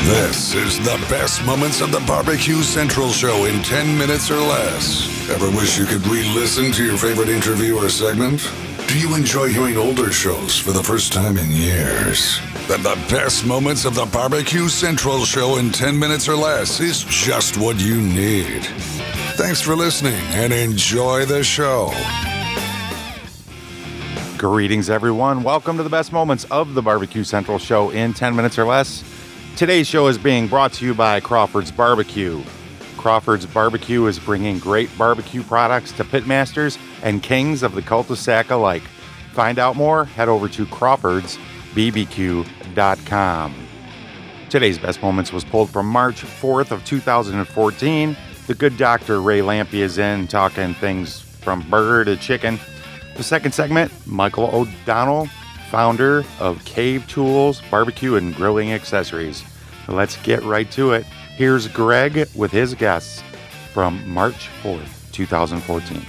This is the best moments of the BBQ Central Show in 10 minutes or less. Ever wish you could re-listen to your favorite interview or segment? Do you enjoy hearing older shows for the first time in years? Then the best moments of the BBQ Central Show in 10 minutes or less is just what you need. Thanks for listening and enjoy the show. Greetings, everyone. Welcome to the best moments of the BBQ Central Show in 10 minutes or less. Today's show is being brought to you by Crawford's Barbecue. Crawford's Barbecue is bringing great barbecue products to pitmasters and kings of the cul-de-sac alike. Find out more, head over to crawfordsbbq.com. Today's best moments was pulled from March 4th of 2014. The good Dr. Ray Lampe is in, talking things from burger to chicken. The second segment, Michael O'Donnell, founder of Cave Tools, Barbecue and Grilling Accessories. Let's get right to it. Here's Greg with his guests from March 4th, 2014.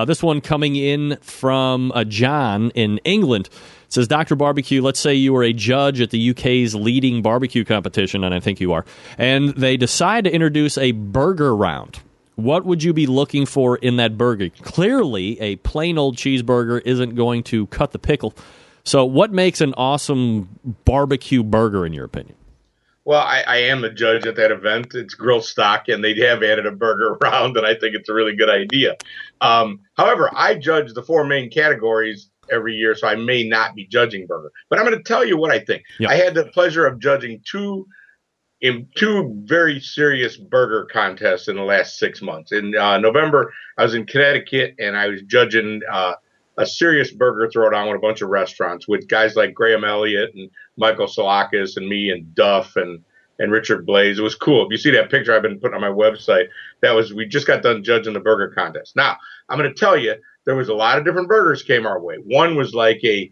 This one coming in from John in England. It says, Dr. Barbecue, let's say you are a judge at the UK's leading barbecue competition, and I think you are, and they decide to introduce a burger round. What would you be looking for in that burger? Clearly, a plain old cheeseburger isn't going to cut the pickle. So what makes an awesome barbecue burger, in your opinion? Well, I am a judge at that event. It's grill stock, and they have added a burger round, and I think it's a really good idea. However, I judge the four main categories every year, so I may not be judging burger. But I'm going to tell you what I think. Yep. I had the pleasure of judging two very serious burger contests in the last 6 months. In November, I was in Connecticut, and I was judging a serious burger throwdown with a bunch of restaurants with guys like Graham Elliott and Michael Salakis and me and Duff and Richard Blaze. It was cool. If you see that picture I've been putting on my website, we just got done judging the burger contest. Now, I'm going to tell you, there was a lot of different burgers came our way. One was like a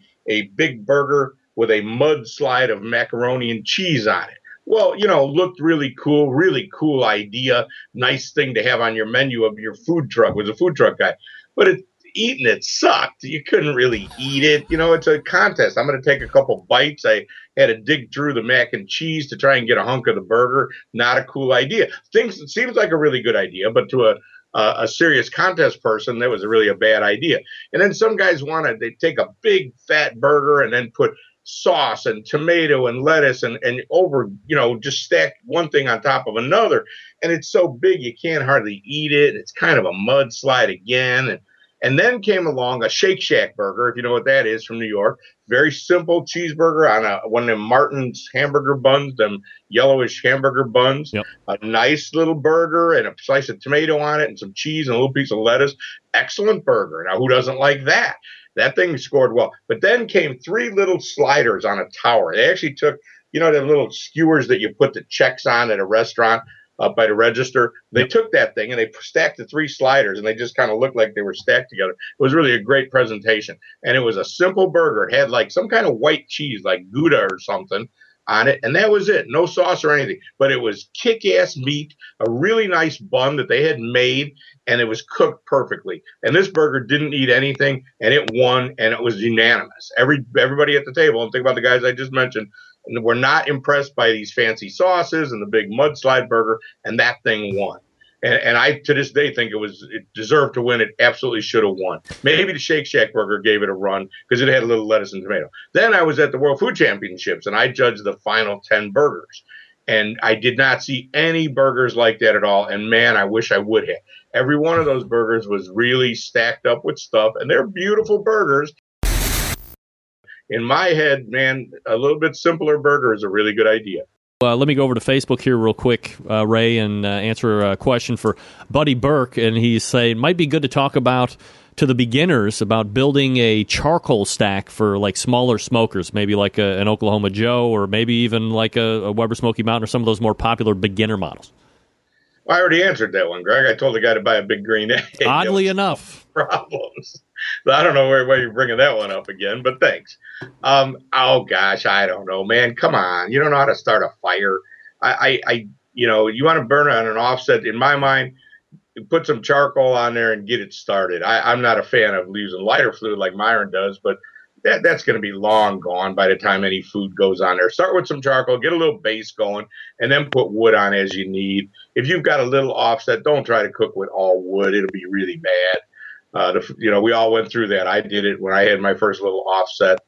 big burger with a mudslide of macaroni and cheese on it. Well, looked really cool idea, nice thing to have on your menu of your food truck, was a food truck guy. But eating it sucked. You couldn't really eat it. It's a contest. I'm going to take a couple bites. I had to dig through the mac and cheese to try and get a hunk of the burger. Not a cool idea. It seems like a really good idea, but to a serious contest person, that was really a bad idea. And then some guys they take a big fat burger and then put sauce and tomato and lettuce and over, just stack one thing on top of another. And it's so big you can't hardly eat it. It's kind of a mudslide again. And then came along a Shake Shack burger, if you know what that is, from New York. Very simple cheeseburger on one of them Martin's hamburger buns, them yellowish hamburger buns. Yep. A nice little burger and a slice of tomato on it and some cheese and a little piece of lettuce. Excellent burger. Now, who doesn't like that? That thing scored well. But then came three little sliders on a tower. They actually took, the little skewers that you put the checks on at a restaurant up by the register. They took that thing and they stacked the three sliders, and they just kind of looked like they were stacked together. It was really a great presentation. And it was a simple burger. It had like some kind of white cheese, like Gouda or something on it. And that was it. No sauce or anything. But it was kick-ass meat, a really nice bun that they had made, and it was cooked perfectly. And this burger didn't eat anything, and it won, and it was unanimous. Everybody at the table, and think about the guys I just mentioned, and were not impressed by these fancy sauces and the big mudslide burger, and that thing won. And I, to this day, think it deserved to win. It absolutely should have won. Maybe the Shake Shack burger gave it a run because it had a little lettuce and tomato. Then I was at the World Food Championships, and I judged the final 10 burgers. And I did not see any burgers like that at all. And, man, I wish I would have. Every one of those burgers was really stacked up with stuff, and they're beautiful burgers. In my head, man, a little bit simpler burger is a really good idea. Let me go over to Facebook here real quick, Ray, and answer a question for Buddy Burke. And he's saying it might be good to talk about to the beginners about building a charcoal stack for like smaller smokers, maybe like an Oklahoma Joe or maybe even like a Weber Smoky Mountain or some of those more popular beginner models. Well, I already answered that one, Greg. I told the guy to buy a big green egg. Oddly enough. Problems. So I don't know why you're bringing that one up again, but thanks. Oh gosh, I don't know, man. Come on, you don't know how to start a fire. You want to burn on an offset. In my mind, you put some charcoal on there and get it started. I'm not a fan of using lighter fluid like Myron does, but that's going to be long gone by the time any food goes on there. Start with some charcoal, get a little base going, and then put wood on as you need. If you've got a little offset, don't try to cook with all wood. It'll be really bad. We all went through that. I did it when I had my first little offset.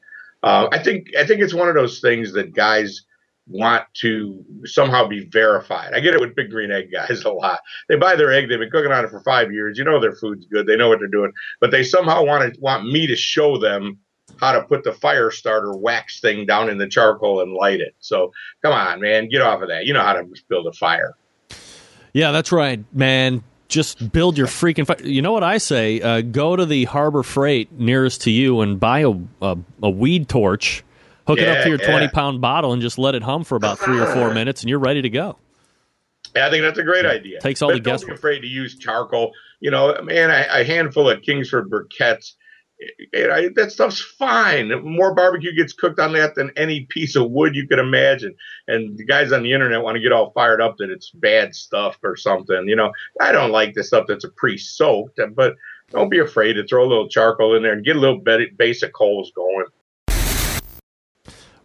I think it's one of those things that guys want to somehow be verified. I get it with Big Green Egg guys a lot. They buy their egg, they've been cooking on it for 5 years. Their food's good, they know what they're doing, but they somehow want me to show them how to put the fire starter wax thing down in the charcoal and light it. So come on, man, get off of that. You know how to build a fire. Yeah, that's right, man. Just build your freaking fire. You know what I say? Go to the Harbor Freight nearest to you and buy a weed torch. Hook it up to your 20-pound bottle and just let it hum for about 3 or 4 minutes, and you're ready to go. Yeah, I think that's a great idea. Takes all the guesswork. Don't be afraid to use charcoal. Man, a handful of Kingsford briquettes, that stuff's fine. More barbecue gets cooked on that than any piece of wood you could imagine. And the guys on the internet want to get all fired up that it's bad stuff or something. I don't like the stuff that's pre-soaked, but don't be afraid to throw a little charcoal in there and get a little basic coals going.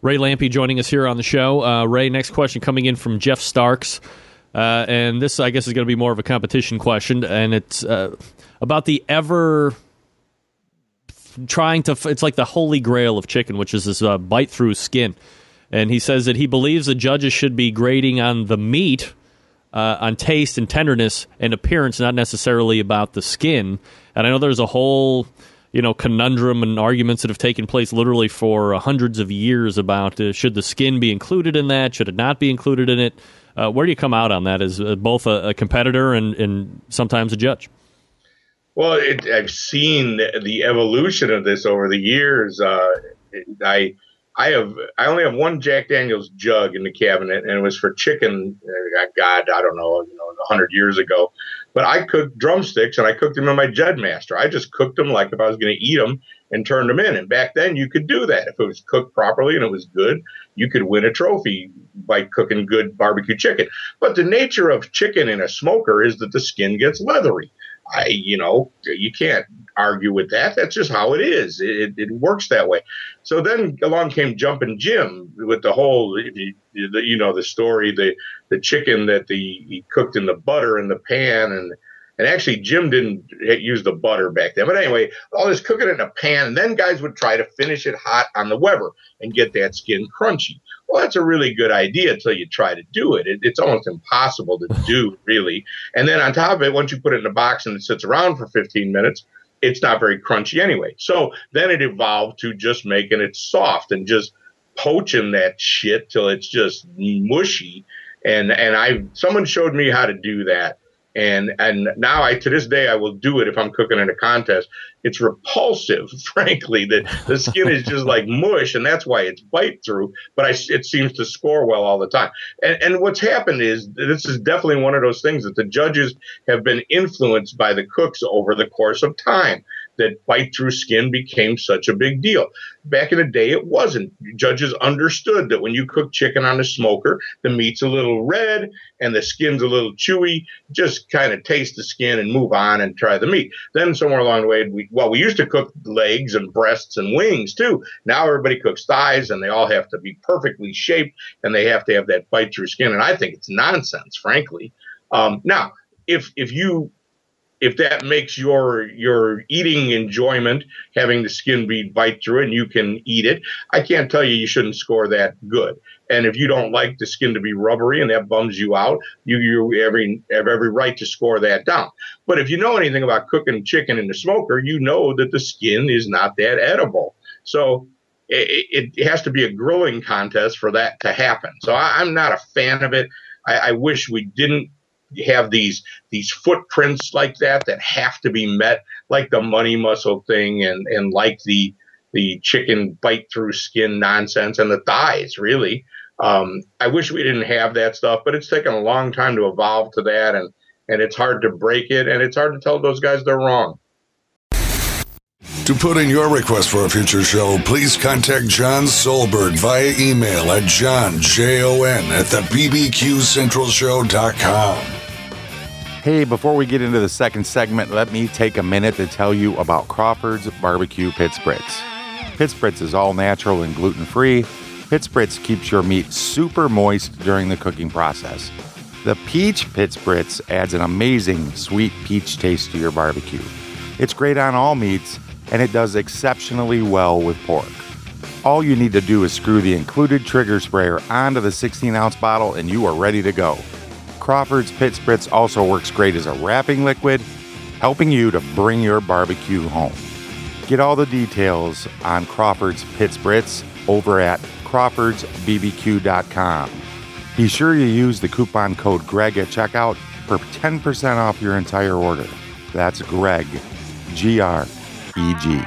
Ray Lampe joining us here on the show. Ray, next question coming in from Jeff Starks. And this, I guess, is going to be more of a competition question. And it's about the it's like the holy grail of chicken, which is this bite-through skin. And he says that he believes the judges should be grading on the meat, on taste and tenderness and appearance, not necessarily about the skin. And I know there's a whole conundrum and arguments that have taken place literally for hundreds of years about should the skin be included in that, should it not be included in it? Where do you come out on that as both a competitor and sometimes a judge? Well, I've seen the evolution of this over the years. I only have one Jack Daniel's jug in the cabinet, and it was for chicken. I don't know, 100 years ago. But I cooked drumsticks, and I cooked them in my Jedmaster. I just cooked them like if I was going to eat them and turned them in. And back then, you could do that. If it was cooked properly and it was good, you could win a trophy by cooking good barbecue chicken. But the nature of chicken in a smoker is that the skin gets leathery. You can't argue with that. That's just how it is. It works that way. So then along came Jumpin' Jim with the whole, the story, the chicken that he cooked in the butter in the pan. And actually Jim didn't use the butter back then. But anyway, all this cooking in a pan. And then guys would try to finish it hot on the Weber and get that skin crunchy. Well, that's a really good idea until you try to do it. It's almost impossible to do, really. And then on top of it, once you put it in a box and it sits around for 15 minutes, it's not very crunchy anyway. So then it evolved to just making it soft and just poaching that shit till it's just mushy. And someone showed me how to do that. And now to this day, I will do it if I'm cooking in a contest. It's repulsive, frankly, that the skin is just like mush, and that's why it's bite through. But it seems to score well all the time. And what's happened is this is definitely one of those things that the judges have been influenced by the cooks over the course of time. That bite-through skin became such a big deal. Back in the day, it wasn't. Judges understood that when you cook chicken on the smoker, the meat's a little red and the skin's a little chewy. Just kind of taste the skin and move on and try the meat. Then somewhere along the way, we used to cook legs and breasts and wings too. Now everybody cooks thighs, and they all have to be perfectly shaped, and they have to have that bite-through skin. And I think it's nonsense, frankly. Now, if that makes your eating enjoyment, having the skin be bite through and you can eat it, I can't tell you shouldn't score that good. And if you don't like the skin to be rubbery and that bums you out, you have every right to score that down. But if you know anything about cooking chicken in the smoker, you know that the skin is not that edible. So it has to be a grilling contest for that to happen. So I'm not a fan of it. I wish we didn't have these footprints like that have to be met, like the money muscle thing and like the chicken bite through skin nonsense and the thighs, really. I wish we didn't have that stuff, but it's taken a long time to evolve to that, and it's hard to break it, and it's hard to tell those guys they're wrong. To put in your request for a future show, please contact John Solberg via email at johnjon@bbqcentralshow.com. Hey, before we get into the second segment, let me take a minute to tell you about Crawford's Barbecue Pit Spritz. Pit Spritz is all natural and gluten-free. Pit Spritz keeps your meat super moist during the cooking process. The Peach Pit Spritz adds an amazing sweet peach taste to your barbecue. It's great on all meats, and it does exceptionally well with pork. All you need to do is screw the included trigger sprayer onto the 16-ounce bottle and you are ready to go. Crawford's Pit Spritz also works great as a wrapping liquid, helping you to bring your barbecue home. Get all the details on Crawford's Pit Spritz over at crawfordsbbq.com. Be sure you use the coupon code GREG at checkout for 10% off your entire order. That's Greg, G-R-E-G.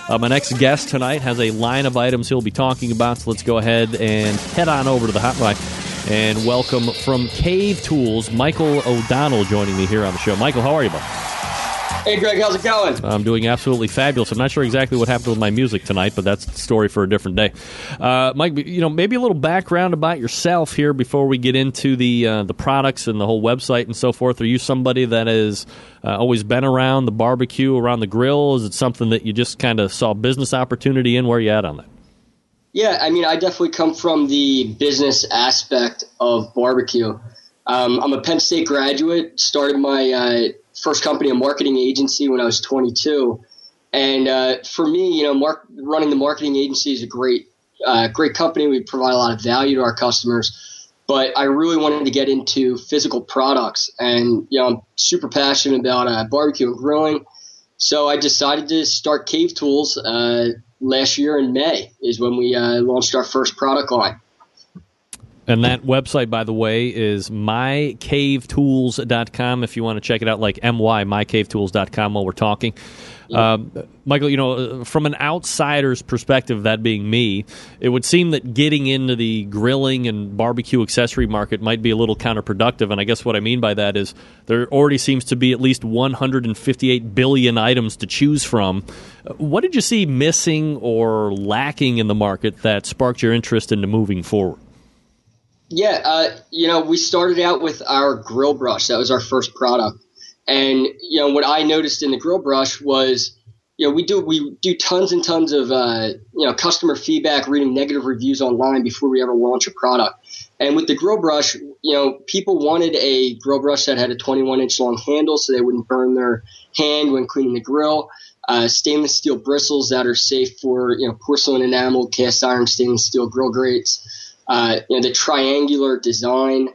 My next guest tonight has a line of items he'll be talking about, so let's go ahead and head on over to the hotline and welcome from Cave Tools, Michael O'Donnell joining me here on the show. Michael, how are you, bud? Hey, Greg, how's it going? I'm doing absolutely fabulous. I'm not sure exactly what happened with my music tonight, but that's the story for a different day. Mike, maybe a little background about yourself here before we get into the products and the whole website and so forth. Are you somebody that has always been around the barbecue, around the grill? Is it something that you just kind of saw business opportunity in? Where are you at on that? Yeah, I mean, I definitely come from the business aspect of barbecue. I'm a Penn State graduate, started my first company, a marketing agency, when I was 22. And for me, running the marketing agency is a great company. We provide a lot of value to our customers. But I really wanted to get into physical products. And, I'm super passionate about barbecue and grilling. So I decided to start Cave Tools last year in May is when we launched our first product line. And that website, by the way, is mycavetools.com if you want to check it out, like mycavetools.com while we're talking. Michael, from an outsider's perspective, that being me, it would seem that getting into the grilling and barbecue accessory market might be a little counterproductive. And I guess what I mean by that is there already seems to be at least 158 billion items to choose from. What did you see missing or lacking in the market that sparked your interest into moving forward? Yeah, we started out with our grill brush. That was our first product. And, what I noticed in the grill brush was, we do tons and tons of, customer feedback, reading negative reviews online before we ever launch a product. And with the grill brush, people wanted a grill brush that had a 21-inch long handle so they wouldn't burn their hand when cleaning the grill. Stainless steel bristles that are safe for, porcelain enamel, cast iron, stainless steel grill grates. The triangular design,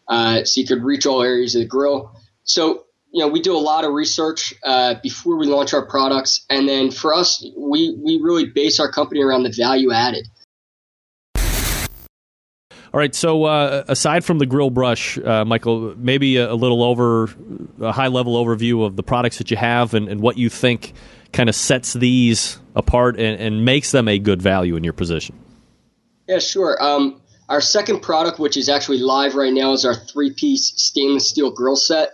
so you could reach all areas of the grill. So, we do a lot of research before we launch our products. And then for us, we really base our company around the value added. All right, so aside from the grill brush, Michael, maybe a high-level overview of the products that you have and what you think kind of sets these apart and makes them a good value in your position. Yeah, sure. Our second product, which is actually live right now, is our 3-piece stainless steel grill set.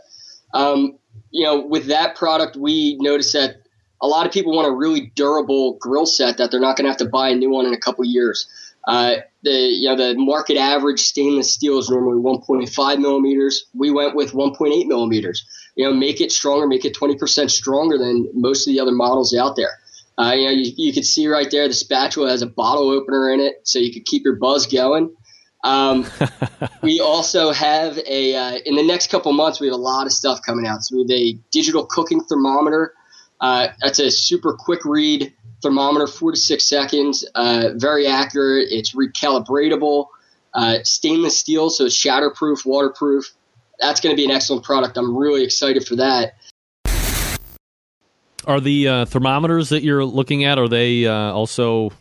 With that product, we noticed that a lot of people want a really durable grill set that they're not going to have to buy a new one in a couple years. The market average stainless steel is normally 1.5 millimeters. We went with 1.8 millimeters. Make it stronger, make it 20% stronger than most of the other models out there. You can see right there the spatula has a bottle opener in it, so you could keep your buzz going. We also have in the next couple months, we have a lot of stuff coming out. So we have a digital cooking thermometer. That's a super quick read thermometer, 4 to 6 seconds, very accurate. It's recalibratable, stainless steel, so it's shatterproof, waterproof. That's going to be an excellent product. I'm really excited for that. Are the thermometers that you're looking at, are they also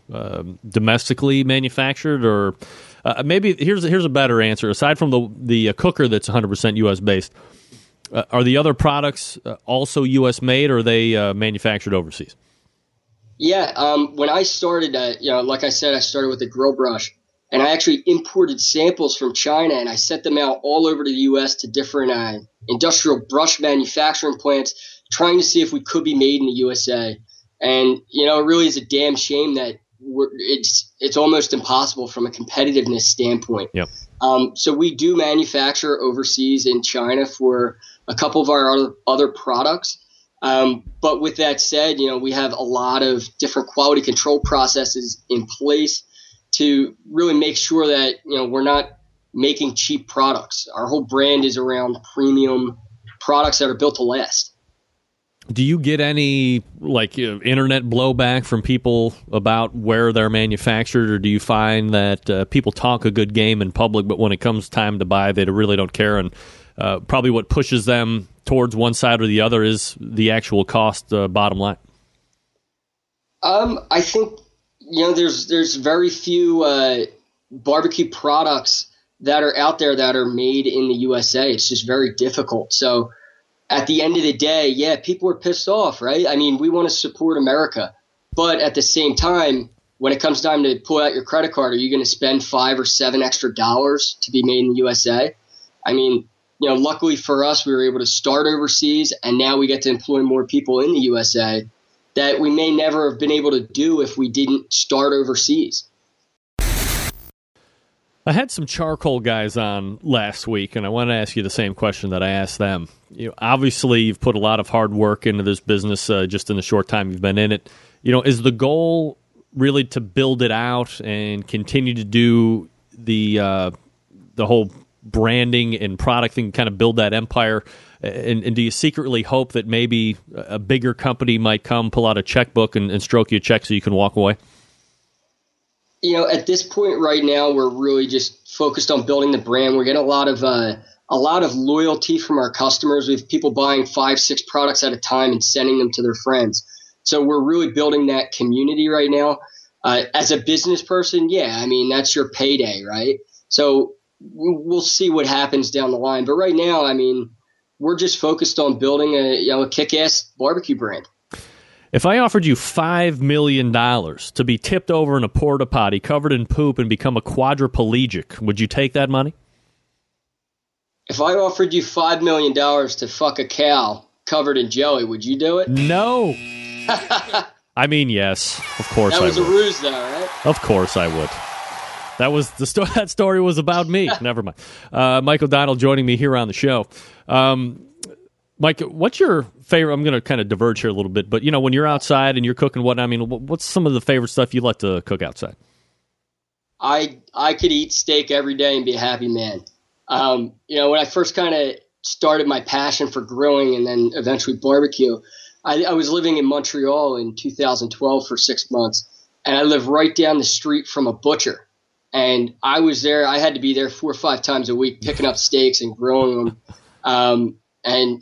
domestically manufactured, or maybe here's a better answer. Aside from the cooker that's 100% U.S. based, are the other products also U.S. made, or are they manufactured overseas? Yeah, when I started, like I said, I started with a grill brush, and I actually imported samples from China, and I sent them out all over the U.S. to different industrial brush manufacturing plants, trying to see if we could be made in the USA. And, it really is a damn shame that it's almost impossible from a competitiveness standpoint. Yep. So we do manufacture overseas in China for a couple of our other products. But with that said, we have a lot of different quality control processes in place to really make sure that, we're not making cheap products. Our whole brand is around premium products that are built to last. Do you get any internet blowback from people about where they're manufactured, or do you find that people talk a good game in public, but when it comes time to buy, they really don't care? And probably what pushes them towards one side or the other is the actual cost, bottom line. I think there's very few barbecue products that are out there that are made in the USA. It's just very difficult. So at the end of the day, yeah, people are pissed off, right? I mean, we want to support America, but at the same time, when it comes time to pull out your credit card, are you going to spend $5 or $7 extra to be made in the USA? I mean, luckily for us, we were able to start overseas, and now we get to employ more people in the USA that we may never have been able to do if we didn't start overseas. I had some charcoal guys on last week, and I want to ask you the same question that I asked them. Obviously, you've put a lot of hard work into this business just in the short time you've been in it. Is the goal really to build it out and continue to do the whole branding and product thing, kind of build that empire? And do you secretly hope that maybe a bigger company might come, pull out a checkbook, and stroke you a check so you can walk away? At this point right now, we're really just focused on building the brand. We're getting a lot of loyalty from our customers. We have people buying 5, 6 products at a time and sending them to their friends. So we're really building that community right now. As a business person, yeah, I mean, that's your payday, right? So we'll see what happens down the line. But right now, I mean, we're just focused on building a kick-ass barbecue brand. If I offered you $5 million to be tipped over in a porta potty covered in poop and become a quadriplegic, would you take that money? If I offered you $5 million to fuck a cow covered in jelly, would you do it? No. I mean, yes. Of course I would. That was a ruse, though, right? Of course I would. That was that story was about me. Never mind. Mike O'Donnell joining me here on the show. Mike, what's your favorite? I'm going to kind of diverge here a little bit, but when you're outside and you're cooking, I mean, what's some of the favorite stuff you like to cook outside? I could eat steak every day and be a happy man. When I first kind of started my passion for grilling and then eventually barbecue, I was living in Montreal in 2012 for 6 months, and I lived right down the street from a butcher. And I was there. I had to be there 4 or 5 times a week picking up steaks and grilling them. And,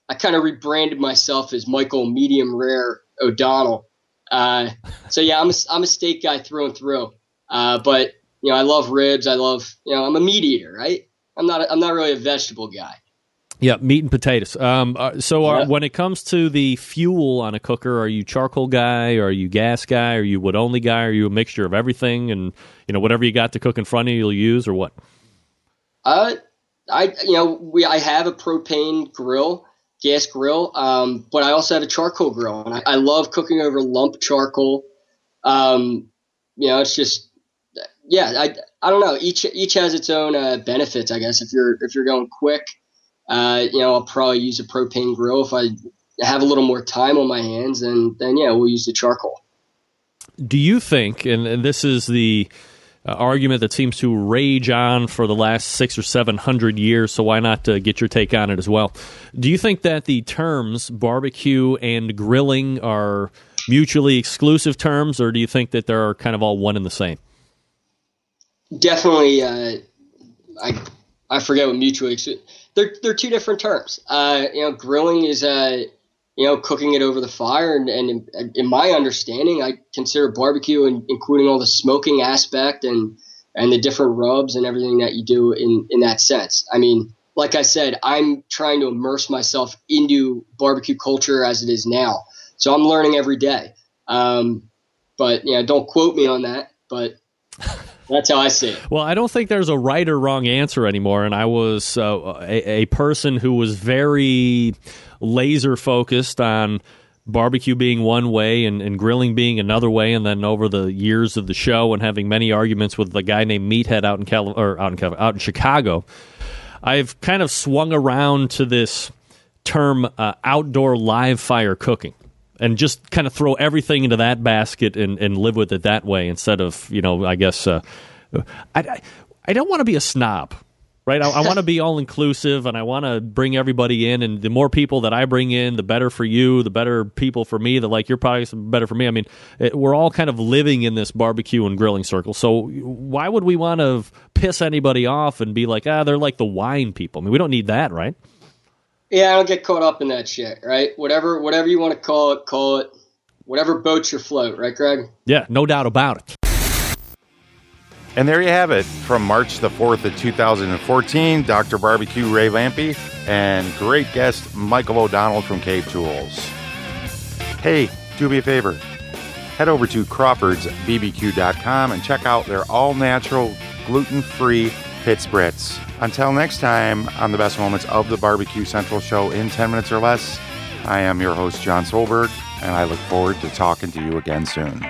I kind of rebranded myself as Michael Medium Rare O'Donnell. So, yeah, I'm a steak guy through and through. But, I love ribs. I love, I'm a meat eater, right? I'm not really a vegetable guy. Yeah, meat and potatoes. When it comes to the fuel on a cooker, are you charcoal guy? Are you gas guy? Are you wood only guy? Are you a mixture of everything? And, whatever you got to cook in front of you, you'll use, or what? I have a propane grill, gas grill, but I also have a charcoal grill, and I love cooking over lump charcoal. It's just, yeah, I don't know. Each has its own benefits, I guess. If you're going quick, I'll probably use a propane grill. If I have a little more time on my hands, then yeah, we'll use the charcoal. Do you think, and this is the argument that seems to rage on for the last 600 or 700 years, so why not get your take on it as well? Do you think that the terms barbecue and grilling are mutually exclusive terms, or do you think that they're kind of all one and the same? Definitely, I forget what mutually exclusive. They're two different terms. Grilling is cooking it over the fire, and in my understanding, I consider barbecue including all the smoking aspect and the different rubs and everything that you do in that sense. I mean, like I said, I'm trying to immerse myself into barbecue culture as it is now, so I'm learning every day. But don't quote me on that, but that's how I see it. Well, I don't think there's a right or wrong answer anymore, and I was a person who was very laser focused on barbecue being one way and grilling being another way, and then over the years of the show and having many arguments with a guy named Meathead out in Chicago, I've kind of swung around to this term outdoor live fire cooking. And just kind of throw everything into that basket and live with it that way instead of, I guess, I don't want to be a snob, right? I want to be all-inclusive, and I want to bring everybody in, and the more people that I bring in, the better for you, the better people for me, the like your products, the better for me. I mean, we're all kind of living in this barbecue and grilling circle, so why would we want to piss anybody off and be like, they're like the wine people? I mean, we don't need that, right? Yeah, I don't get caught up in that shit, right? Whatever you want to call it. Whatever boats your float, right, Greg? Yeah, no doubt about it. And there you have it. From March the 4th of 2014, Dr. Barbecue Ray Lampe and great guest Michael O'Donnell from Cave Tools. Hey, do me a favor. Head over to CrawfordsBBQ.com and check out their all-natural, gluten-free pit sprits. Until next time, on the best moments of the Barbecue Central show in 10 minutes or less, I am your host, John Solberg, and I look forward to talking to you again soon.